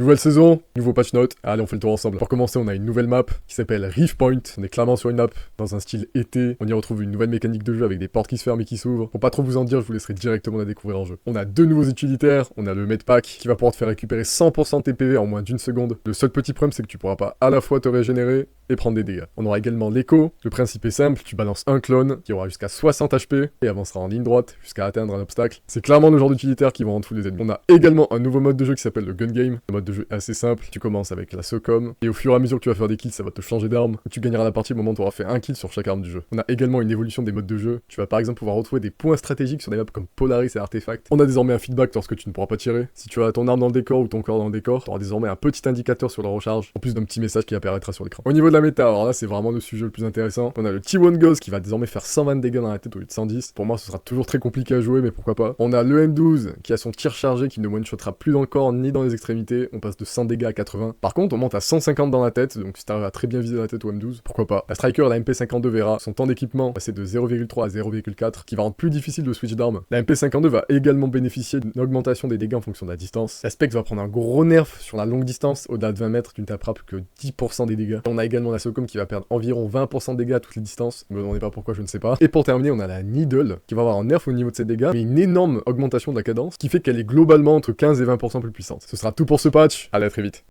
Nouvelle saison, nouveau patch note. Allez, on fait le tour ensemble. Pour commencer, on a une nouvelle map qui s'appelle Reef Point. On est clairement sur une map dans un style été. On y retrouve une nouvelle mécanique de jeu avec des portes qui se ferment et qui s'ouvrent. Pour pas trop vous en dire, je vous laisserai directement la découvrir en jeu. On a deux nouveaux utilitaires. On a le Medpack qui va pouvoir te faire récupérer 100% de tes PV en moins d'une seconde. Le seul petit problème, c'est que tu pourras pas à la fois te régénérer et prendre des dégâts. On aura également l'écho. Le principe est simple, tu balances un clone qui aura jusqu'à 60 HP et avancera en ligne droite jusqu'à atteindre un obstacle. C'est clairement le genre d'utilitaire qui va rendre fou les ennemis. On a également un nouveau mode de jeu qui s'appelle le Gun Game. Le mode de jeu est assez simple, tu commences avec la SOCOM et au fur et à mesure que tu vas faire des kills, ça va te changer d'arme. Tu gagneras la partie au moment où tu auras fait un kill sur chaque arme du jeu. On a également une évolution des modes de jeu. Tu vas par exemple pouvoir retrouver des points stratégiques sur des maps comme Polaris et Artefact. On a désormais un feedback lorsque tu ne pourras pas tirer. Si tu as ton arme dans le décor ou ton corps dans le décor, tu auras désormais un petit indicateur sur la recharge, en plus d'un petit message qui apparaîtra sur l'écran. Au niveau de la méta, alors là c'est vraiment le sujet le plus intéressant. On a le T1 Ghost qui va désormais faire 120 dégâts dans la tête au lieu de 110. Pour moi ce sera toujours très compliqué à jouer mais pourquoi pas. On a le M12 qui a son tir chargé qui ne one-shotera plus dans le corps ni dans les extrémités. On passe de 100 dégâts à 80. Par contre on monte à 150 dans la tête, donc si t'arrives à très bien viser la tête au M12, pourquoi pas. La Striker et la MP52 verra son temps d'équipement passer de 0,3 à 0,4 qui va rendre plus difficile de switch d'armes. La MP52 va également bénéficier d'une augmentation des dégâts en fonction de la distance. La Spec va prendre un gros nerf sur la longue distance, au-delà de 20 mètres, tu ne taperas plus que 10% des dégâts. On a également la SOCOM qui va perdre environ 20% de dégâts à toutes les distances, me demandez pas pourquoi, je ne sais pas. Et pour terminer, on a la Needle qui va avoir un nerf au niveau de ses dégâts, mais une énorme augmentation de la cadence, qui fait qu'elle est globalement entre 15 et 20% plus puissante. Ce sera tout pour ce patch, allez à très vite.